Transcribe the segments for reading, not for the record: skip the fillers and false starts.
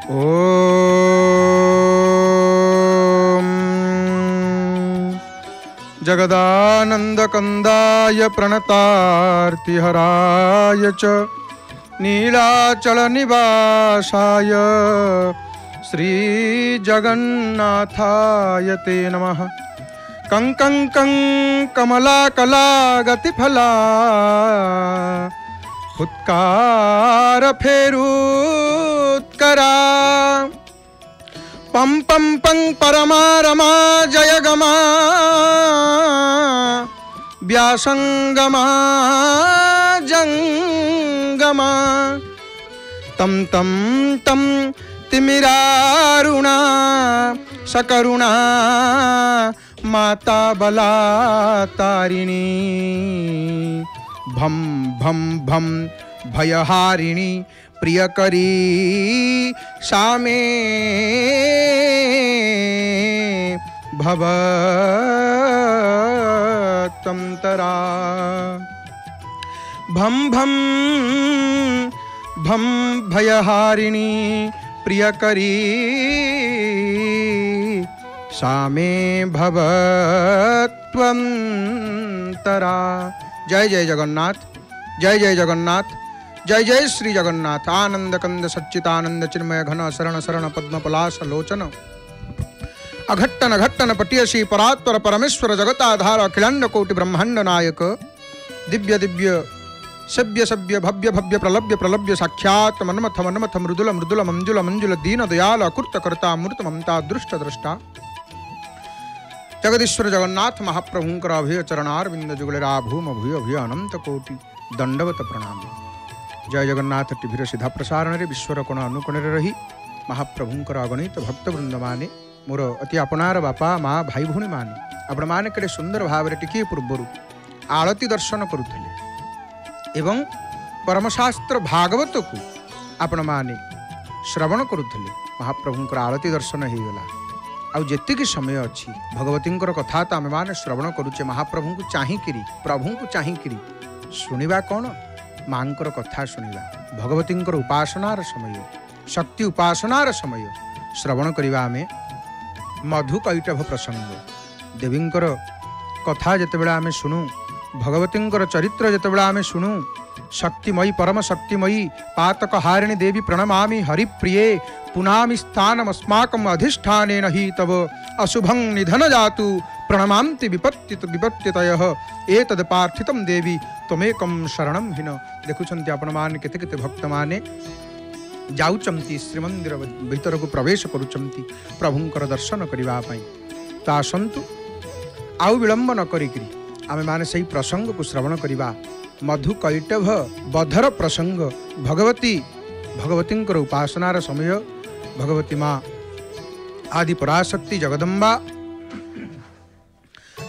ॐ जगदानन्दकन्दाय प्रणतार्तिहराय च नीलाचलनिवासाय श्रीजगन्नाथाय ते नमः। कंकं कमलाकला गतिफला फुत्कार फेरुत्करा पं पं पं परमा रमा जयगमा व्यासंगमा जंगमा तम तम तम तिमिरारुणा सकरुणा माता बलातारिणी भम भम भम भयहारिणी प्रियकरी सामे भवत्तंतरा भम भम भम भयहारिणी प्रियकरी सामे भवत्वंतरा। जय जय जगन्नाथ, जय जय जगन्नाथ, जय जय श्री जगन्नाथ। आनंद कंद सच्चिदानंद चिन्मय घन शरण शरण पद्म पलाश लोचन अघट्टन घट्टन पटियसी परात्पर परमेश्वर जगताधार अखिलांड कोटि ब्रह्मांड नायक दिव्य दिव्य सभ्य सभ्य भव्य भव्य प्रलभ्य प्रलभ्य साक्षात मनमथ मनमथ मृदुल मृदुल मंजुल मंजुल दीन दयाल अकृत कर्ता मूर्त ममता दृष्ट दृष्टा जगदीश्वर जगन्नाथ महाप्रभुंकर अभय चरणारविंद जुगलेरा भूम भूय भूय अनंत कोटि दंडवत प्रणाम। जय जगन्नाथ टीभीर सीधा प्रसारण में विश्वर कोण अनुकोण रही महाप्रभुंकर अगणित भक्तवृंद माने मोर अति आपणार बापा माँ भाई भूणी माने आपण माने केड़े सुंदर भाव टिके पूर्वर आलती दर्शन करुले एवं परमशास्त्र भागवत को आपण माने श्रवण करुले। महाप्रभुंकर आलती दर्शन हो गला। आउ जेतिकी समय अच्छी भगवतींकर कथा तो आम मैंने श्रवण करुचे महाप्रभु को चाहिकिरी प्रभु को चाहिकिरी शुणा कौन माँ कथा शुणा भगवतींकर उपासनार समय शक्ति उपासनार समय श्रवण करवा आम मधु कैटभ प्रसंग देवींकर कथा जितेबाला आम शुणु भगवतींकर चरित्र जितेबाला आम शुणु शक्तिमयी परम शक्तिमयी पातक हारिणी देवी प्रणमामि हरिप्रिये पुनामि स्थानमस्माकम् अधिष्ठानेन हि तव अशुभं निधन जातु प्रणमान्ति विपत्तितयः एतद् पार्थितं देवी त्वमेकं शरणं हिन। देखुछन्ति आपण माने केते केते भक्त माने जाउचंती श्रीमंदिर भीतर को प्रवेश करुचंती प्रभुंकर दर्शन करबा पई। तो आसंतु आउ विलंब न करिकरी आमे माने सही प्रसंग को श्रवण करबा। मधु कैटभ बधर प्रसंग भगवतींकर उपासनार समय भगवती माँ आदि पराशक्ति जगदम्बा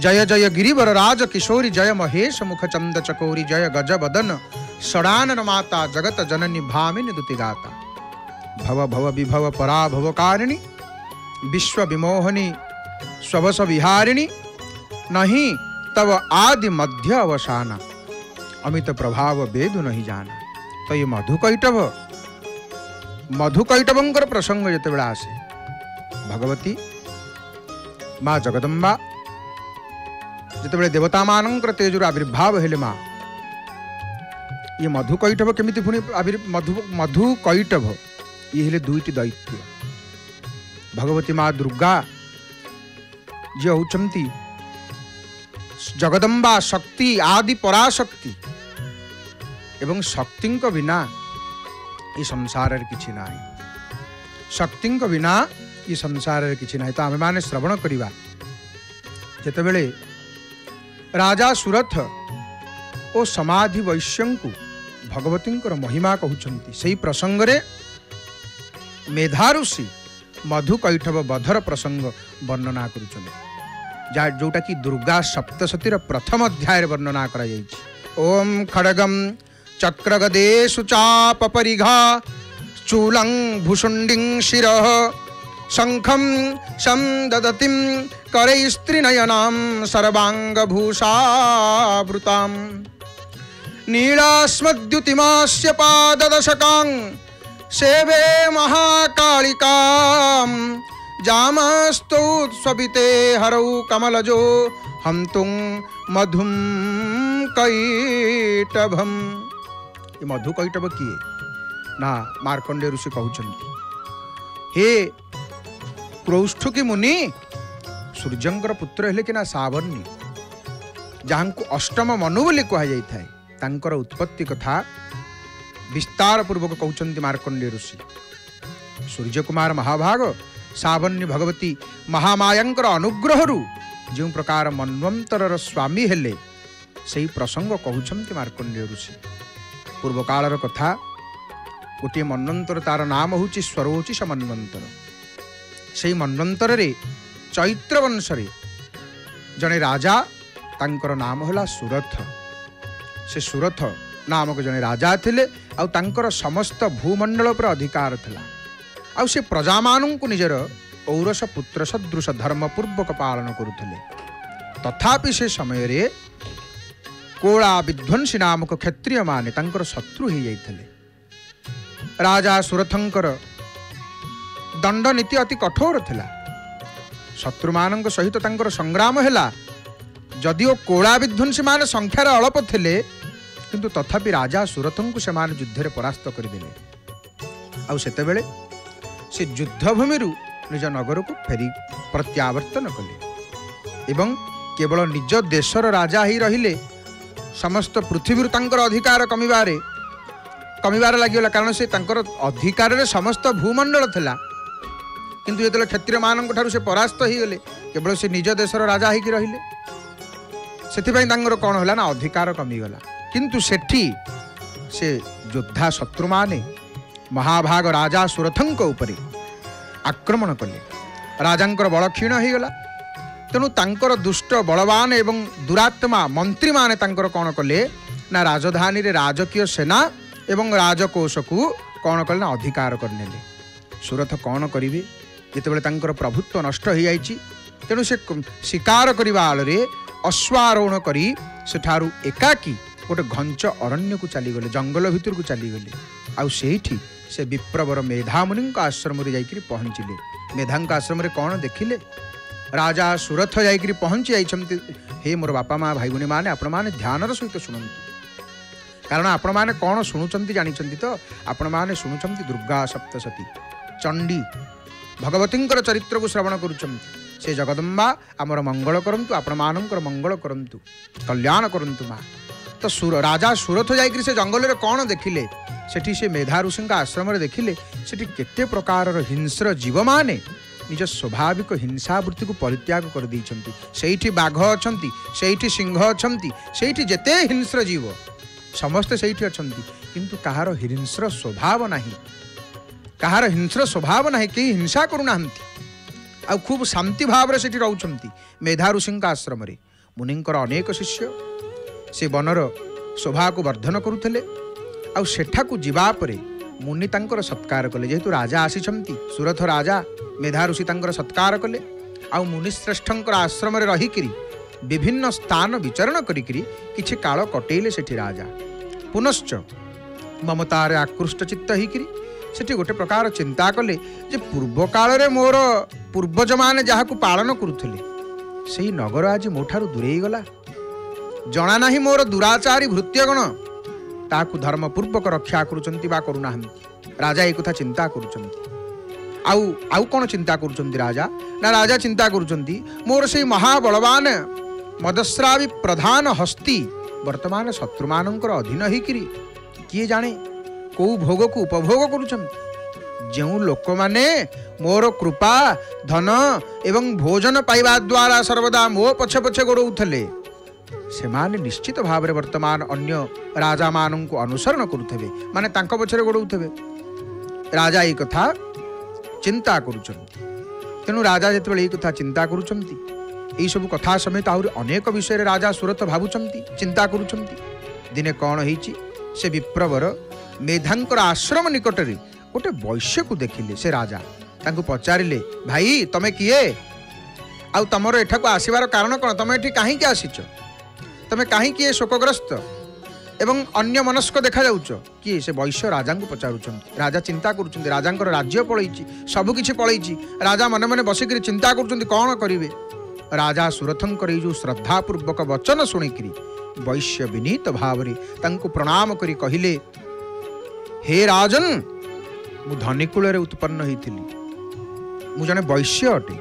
जय जय गिरिवर राज किशोरी जय महेश मुख चंद चकोरी जय गज बदन षडानन माता जगत जननी भामिनी दुतिगाता भव भव विभव पराभव कारिणी विश्व विमोहनी स्वभस विहारिणी नहीं तव आदि मध्य अवसाना अमित प्रभाव वेदु नहीं जाना। तो ये मधु कैटभंकर प्रसंग जिते बेला आसे भगवती माँ जगदम्बा जिते बेले देवता मानकर तेजर आविर्भाव हेले माँ ये मधु कैटभ केमिति पुणी मधु कैटभ ये हेले दुईटी दैत्य भगवती माँ दुर्गा जी होचंती जगदम्बा शक्ति आदि पराशक्ति एवं शक्ति बिना ये संसार किछि ना शक्ति बिना ये संसार किछि ना। तो आम माने श्रवण करिबा जेते बेले राजा सुरथ ओ समाधि वैश्यंकु भगवतींकर महिमा कहउचंती सही प्रसंग रे मेधाऋषि मधु कैटभ बधर प्रसंग वर्णना करुचंती जोटा कि दुर्गा सप्तशतीर प्रथम अध्याय वर्णना करा जायछि। ओम खड्गम चक्रगदेषु चाप परिघा चूलं भुषुंडिं शिरः शंखं संददतिं करैस्त्रिनयनां सर्वांगभूषावृतां नीलास्मद्युतिमास्य पाददशकां सेवे महाकालिकां जामस्तौ स्वपिते हरौ कमलजो हंतुं मधुम कैटभम। ये मधु कैटभ किए ना मार्कंडेय ऋषि कहउछन्ति हे क्रौष्ठुकी मुनि सूर्यंकर पुत्र हेले कि ना सावर्णी जहां अष्टम मनु बोली कह जाए तांकर उत्पत्ति कथा विस्तार पूर्वक कहउछन्ति मार्कंडेय ऋषि। सूर्य कुमार महाभाग सावर्णी भगवती महामायांकर अनुग्रह जो प्रकार मन्वंतर स्वामी हेले से प्रसंग कहउछन्ति मार्कंडेय ऋषि। पूर्व कालर कथा गोटे मन्वंतर तार नाम हूँ स्वरोचिष मन्वंतर। से मन्वंतर रे चैत्र वंश रे जने राजा तांकर नाम होला सुरथ। से सुरथ नामक जने राजा थिले आउ तांकर समस्त भूमंडल पर अधिकार थिला। आउ से प्रजा मानू निजर औरस पुत्र सदृश धर्म पूर्वक पालन करुथिले। तथापि से समय रे कोला विध्वंसी नामक क्षत्रिय माने तांकर शत्रु हो जाइथिले। राजा सुरथंकर दंड नीति अति कठोर थिला। शत्रु मानक सहित तांकर संग्राम हैला। जदिओ कोला विध्वंसी मान संख्यार अल्प थिले किंतु तथापि राजा सुरथंकु से मान युद्ध रे परास्त करदेले। आउ सेतेबेले से युद्धभूमि निज नगर को फेरी प्रत्यावर्तन कले एवं केवल निज देशर राजा ही रहिले समस्त पृथ्वी तांकर अधिकार कमिबार लगिगला। कारण से तांकर अधिकार रे समस्त भूमंडल थिला किंतु जेतले क्षत्रिय मानक ठारू से परास्त ही गले केवल से निज देशर राजा ही रहिले सेथिबाई तांकर कोन होला ना अधिकार कमिगला। किंतु सेठी से योद्धा शत्रु माने महाभाग राजा सुरथंक उपरे आक्रमण कले। राजांकर बल क्षीण हो गला। तेणु तांकर दुष्ट बलवान एवं दुरात्मा मंत्री माने तांकर कौन कले ना राजधानी रे राजकीय सेना एवं राजकोष को कौन कले ना अधिकार करनेले। सुरथ कौन करिवे जेतेबेले तांकर प्रभुत्व नष्ट हो जाइछि। तेणु से शिकार करबा आलरे अश्वारोहण करी सेठारु एकाकी गोटे घंच अरण्य को चलीगले जंगल भितर को चलीगले। आउ सेठी से विप्रवर मेधामुनि आश्रम रे जाइकरी पहुँचिले। मेधांक आश्रम रे कौन देखिले राजा सुरथ जाइकरी पहुँची जाइछन्ति। हे मोर बापा माँ भाई भौणी माने आपण माने ध्यानर सहित शुणन्तु कारण आपण माने कौन शुणुचन्ति जानिछन्ति तो आपण माने शुणुचन्ति दुर्गा सप्तशती चंडी भगवतींकर चरित्र को श्रवण करुचन्ति। से जगदम्बा आमर मंगल करंतु आपण मानकर मंगल करंतु कल्याण करंतु माँ। तो राजा सुरथ जाइकरी से जंगल रे कौन देखिले सेठी से मेधा ऋषि आश्रम रे देखिले सेठी केते प्रकार हिंस्र जीव माने निज स्वाभाविक हिंसा वृत्ति को परित्याग कर दैछन्ति। सेठी बाघ अछन्ति सेठी सिंह अछन्ति सेठी जेते हिंस्र जीव समस्त सेठी अछन्ति किंतु कहार हिंस्र स्वभाव नाही कहार हिंस्र स्वभाव नाही केही हिंसा करूनाहंति आ खूब शांति भाव रे सेठी रहउछन्ति। मेधा ऋषि आश्रम रे मुनिंकर अनेक शिष्य से वनर शोभा को वर्धन करुथले। आउ सेठाकू जीवा परे मुनि तांकर सत्कार कले जेहेतु राजा आसीछन्ति सुरथ राजा मेधा ऋषि तांकर सत्कार कले। आउ मुनि श्रेष्ठंकर आश्रम रे रहिकिरी विभिन्न स्थान विचरण करिकिरी किछि काल कटेइले सेठी राजा। पुनश्च ममतारे आकृष्ट चित्त हिकिरी सेठी गोटे प्रकार चिंता कले जे पूर्व काल रे मोर पूर्वज माने जाहाकू पालन करुथले सेही नगर आज मोठारु दूरेई गला। जना नाही मोर दुराचारी भृत्यगण ताकू धर्मपूर्वक रक्षा करुचंती बा करुनाहंती। राजा एक कथा चिंता करुचंती। आउ कौन चिंता करुचंती राजा ना राजा चिंता करुचंती मोर से महाबलवान मदस्रावी प्रधान हस्ती वर्तमान शत्रुमानंकर अधीन हिकिरी किए जाने को भोग को उपभोग करुचंती। जो लोक माने मोर कृपा धन एवं भोजन पाइबा द्वारा सर्वदा मो पछे पछे गोड़उथले सेमाने निश्चित भाव में वर्तमान अन्य राजा मानू को अनुसरण करुथबे माने तांको पछरे गोड़उथबे। राजा ये कथा चिंता करुचंती। तेणु राजा जेतेबेले ये कथा चिंता करुचंती एई सब कथा समेत आहुरी अनेक विषय रे राजा सुरथ भाबुचंती चिंता करुचंती। दिने कौन होईची से विप्रवर मेधांकर आश्रम निकट रे गोटे वैश्य को देखिले। से राजा तांको पचारिले भाई तमे किए आउ तमरो एठाको आसीबार कारण कोन तमे एठी काहे के आसीचो तमे काहे किए शोकग्रस्त एवं अन्य मनस्क देखा जाउछ किए से वैश्य राजा को पचारुछंती। राजा चिंता करुछंती, राजांकर राज्य पळैछि, सब किछि पळैछि। राजा मन मन बसिकरी चिंता करुछंती कौन करिवे। राजा सुरथंकर जो श्रद्धापूर्वक वचन शुणिकी वैश्य विनीत भावरे तांको प्रणाम करी कहिले, हे राजन मु धनिकुल उत्पन्न होइथिली, मु जने वैश्य अटे,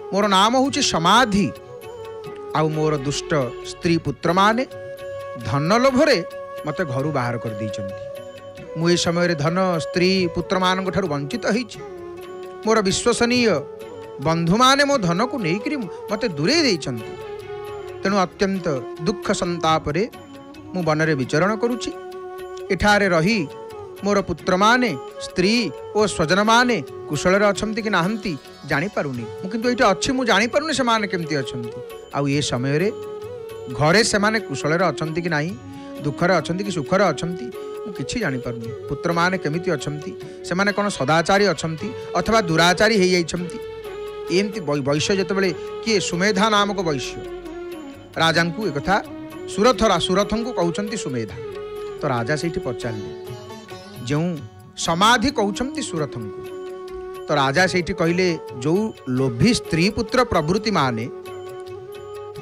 मोर नाम होछि समाधि। आउ मोर दुष्ट स्त्री पुत्र माने धन लोभरे मते घर बाहर कर दैछंती। मु ए समय धन स्त्री पुत्र मान ठारू वंचित होइछि। मोर विश्वसनीय बंधु माने मो धन को नेइकरी मते दूरे दैछंती। तेणु अत्यंत दुख संताप रे मु बनरे विचरण करुछि। एठारे रही मोर पुत्र माने स्त्री और स्वजन माने कुशल अछंती कि नाहंती जानी पारुनी। मु किंतु एटा अछि मु जानी पारुनी से माने केमती अछंती। आउ ए समय रे घरे से माने कुशल अछंती कि नाही, दुखरे अछंती कि सुखरे अछंती मु किछि जानी पारुनी। पुत्र माने केमिति अछंती, से माने कोन सदाचारी अछंती अथवा दुराचारी हेइ जाइछंती। एमती वैश्य जेतेबेले किए सुमेधा नामक वैश्य राजा को एक कथा सुरथन को कहउछंती सुमेधा। तो राजा सेठी पचारले जो समाधि कहउछंती सुरथन को। तो राजा सेठी कहिले जो लोभी स्त्री पुत्र प्रवृत्ति माने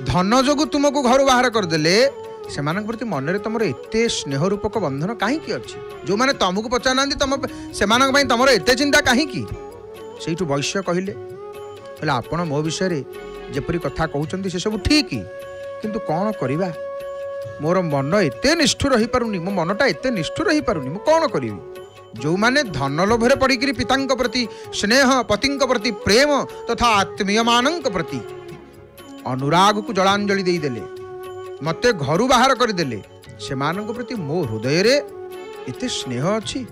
धन जोगु तुमको घर बाहर करदेले से प्रति मनरे तुमर एते स्नेह रूपक बंधन कहीं अच्छी, जो मैंने तुमको पचार तुम से तुम एते चिंता कहीं। से वैश्य कहले आपण मो विषय जेपरी कथा कहते से सब ठीक, किंतु कौन करवा मोर मन एते निष्ठुर रही पारुनी, मो मनटा एते निष्ठुर रही पारुनी, मु कौन करी। जो माने धन लोभरे पड़िकी पितांक प्रति स्नेह, पतिंक प्रति प्रेम तथा आत्मीय मानंक प्रति अनुराग को जलांजलि देदेले, मते घरु बाहर करदेले, से मानंक प्रति मो हृदय रे एते स्नेह अछि।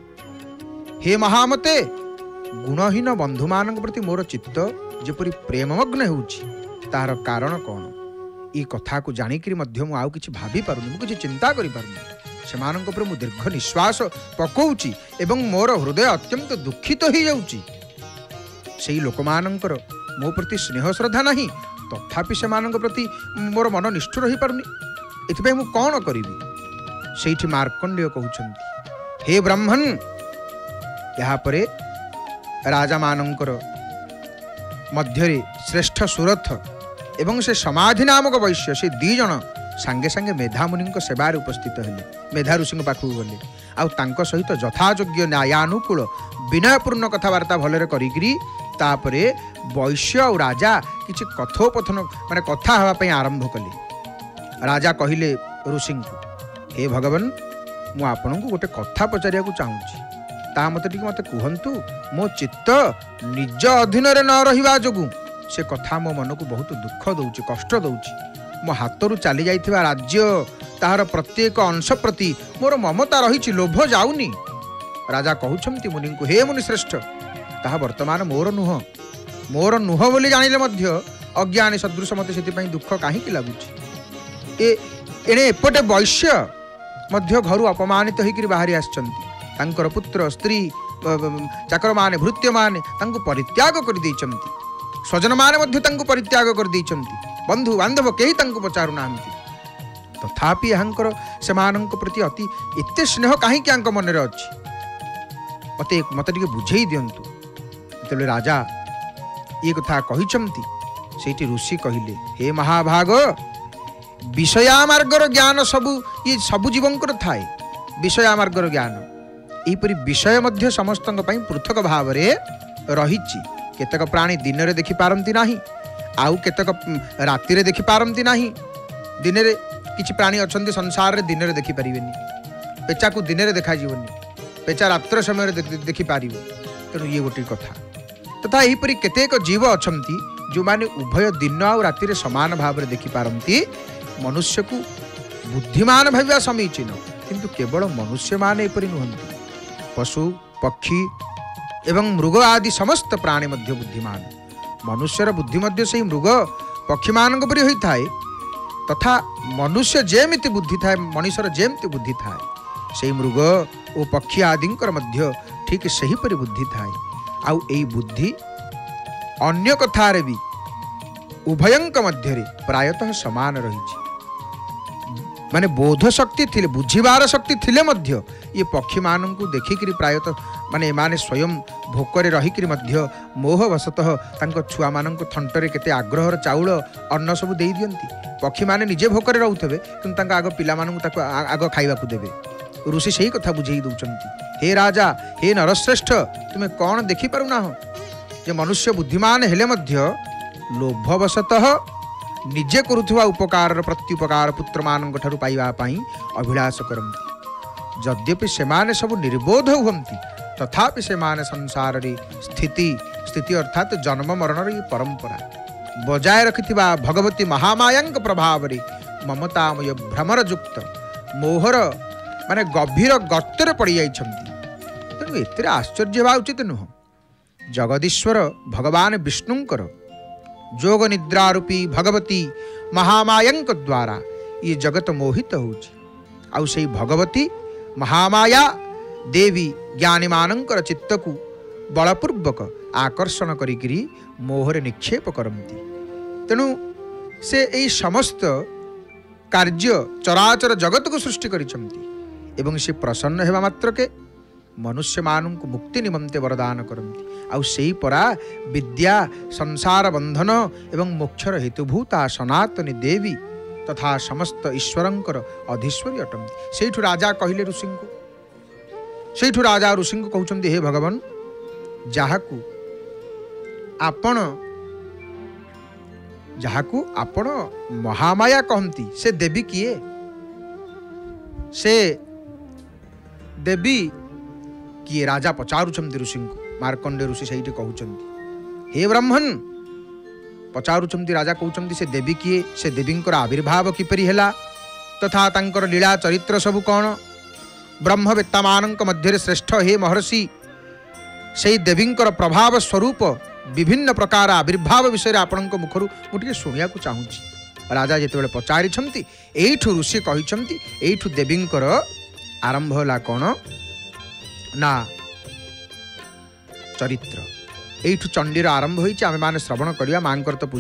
हे महामते गुणहीन बंधु मानंक प्रति मोर चित्त जेपरी प्रेममग्न होउछि तार कारण कौन। ई कथा को जानिकरी मध्य मु आउ किछि भाबी पारुनी, मु किछि चिंता करि पारुनी। सेमानंक ऊपर मु दीर्घ निश्वास पकोउछि एवं मोर हृदय अत्यंत दुखित हो जाउछि। सेही लोकमानंकर मो प्रति स्नेह श्रद्धा नहीं, तथापि सेमानंक प्रति मोर मन निष्ठुर रही पारुनी। एथिपई मु कोन करिवि। सेठी मार्कंडेय कहउछंती, हे ब्राह्मण यहाँ परे राजा मानंकर मध्यरे श्रेष्ठ सुरथ एवं से समाधि नामक वैश्य से दी जन सांगे सांगे मेधा मुनि सेवार उपस्थित हेले। मेधा ऋषि पाखक गले आउ तांको सहित यथायोग्य न्यायानुकूल विनयपूर्ण कथबार्ता भलरे करिकरी तापरे वैश्य और राजा किछि कथोपथन माने कथा हवा पई आरंभ कले। राजा कहिले ऋषि को, हे भगवान मु आपनकु गोटे कथा पचारिया को चाहूछि, ता मते कहंतु। मो चित्त निज अधीन रे न रहिबा जोगु से कथा मो मन को बहुत दुख दउछि, कष्ट दउछि। मो हाथरू चली जाइथिबा राज्य ताहार प्रत्येक अंश प्रति मोर ममता रहिछि, लोभ जाउनी। राजा कहउछंती मुनि को, हे मुनि श्रेष्ठ ताहा वर्तमान मोर नुह बोली जानिले मध्य अज्ञानी सदृश मते सेति पई दुख काहे कि लागुछि। एणे एपटे वैश्य मध्य घरु अपमानित होइकरी बाहरी आछंती। तांकर पुत्र स्त्री चाकर माने भृत्य माने तांको परित्याग कर दैछंती, स्वजन माने मध्य तांको परित्याग कर दैछंती, बंधु बांधव केही तांको पचारु नाहंती। तथापि यहांकर सेमानंक प्रति अति एते स्नेह काहे कि आंक मन रे अछि, मते टिके बुझेई दियंतु। तेले राजा ये कथा कहिछंती। सेठी ऋषि कहिले, हे महाभाग विषया मार्गर ज्ञान ये सबु जीवंकर थाए। विषया मार्गर ज्ञान एहीपरि विषय मध्य समस्तक पई पृथक भाव रे रहिछि। केतक प्राणी दिन रे देखि पारंती नाही, आउ केतक राति रे देखि पारंती नाही। दिन रे किछि प्राणी अछंती संसार रे दिन रे देखि परिबेनी, पेचा को दिन रे देखा जीवनी, पेचा रात्र समय रे देखि पारिबो। तेणु ये गोटे कथा। तथा एहीपरि केतेक जीव अछंती जो माने उभय दिन आउ राति रे समान भाव रे देखि पारंती। मनुष्य को बुद्धिमान भाविया समीचीन, किंतु केवल मनुष्य माने एपरि नुहंती। पशु पक्षी एवं मृग आदि समस्त प्राणी मध्य बुद्धिमान। मनुष्यर बुद्धि मध्य से मृग पक्षी मानक परि होई थाए, तथा मनुष्य जेमिति बुद्धि थाए, मनुष्यर जेमिति बुद्धि थाए, से मृग और पक्षी आदिंकर मध्य ठीक सही परि बुद्धि थाए। आउ एई बुद्धि अन्य कथारे भी उभयंक मध्य प्रायतः समान रही। माने बोध शक्ति थिले बुझिबार शक्ति थिले मध्य ये पक्षी मानन को देखिकरी प्रायतः माने माने स्वयं भोकरे रहिकरी मध्य मोहवशतः तांको छुआ मानन को थंटरे केते आग्रहर चाउल अन्न सब देई दियंती। पक्षी माने निजे भोकरे रहउथबे किंतु तांका आगो पिला मानन को ताको आगो खाइबा को देबे। ऋषि सही कथा बुझेई दउचंती। हे राजा हे नरश्रेष्ठ तुमे कौन देखि पारुना हो जे मनुष्य बुद्धिमान हेले मध्य लोभवशतः निजे करुथुवा उपकार प्रत्युपकार पुत्र मानन ठारु पाइबा पई अभिलाष करंती। यद्यपि सेमाने सब निर्बोध हुंती तथापि सेमाने संसार रे स्थिति अर्थात जन्म मरण रे परंपरा बजाय रखिथिबा भगवती महामायांक प्रभाव रे ममतामय भ्रमर युक्त मोहर माने गभीर गर्तरे पड़ी जाइछंती। तेणु एते आश्चर्य हेबा उचित नुह। जगदीश्वर भगवान विष्णुंकर जोग निद्रा रूपी भगवती महामायांक द्वारा ये जगत मोहित होउछि। आउ सेई भगवती महामाया देवी ज्ञानी मानंकर चित्त को बलपूर्वक आकर्षण करिकरी मोहरे निक्षेप करंती। तेणु से एई समस्त कार्य चराचर जगत को सृष्टि करिसंती एवं से प्रसन्न हेबा मात्र के मनुष्य मानन को मुक्ति निमंते वरदान करंती। आउ सेई परा विद्या संसार बंधन एवं मोक्षर हेतुभूता सनातनी देवी तथा समस्त ईश्वरंकर अधीश्वरी अटंती। सेठु राजा कहिले ऋषि को सेठु राजा ऋषि को कहउचंती हे भगवान जाहाकू आपण महामाया कहंती से देवी किए से देवी किए राजा पचारुचंती ऋषि को। मार्कंडे ऋषि सही कहउचंती हे ब्राह्मण पचारुचंती राजा कहउचंती से देवी किए से देवींकर आविर्भाव किपरि हेला तथा तांकर लीला चरित्र सब कौन ब्रह्मवेत्ता मानक मध्य श्रेष्ठ हे महर्षि से देवींकर प्रभाव स्वरूप विभिन्न प्रकार आविर्भाव विषय आपण मुखर मुझे शुणा चाहूँगी। राजा जिते पचारि एठु ऋषि कही एठु देवींकर आरंभ होला कौन ना चरित्र एठु चंडीर आरंभ होइछि। आमे माने श्रवण करिया मांकर तो पूजा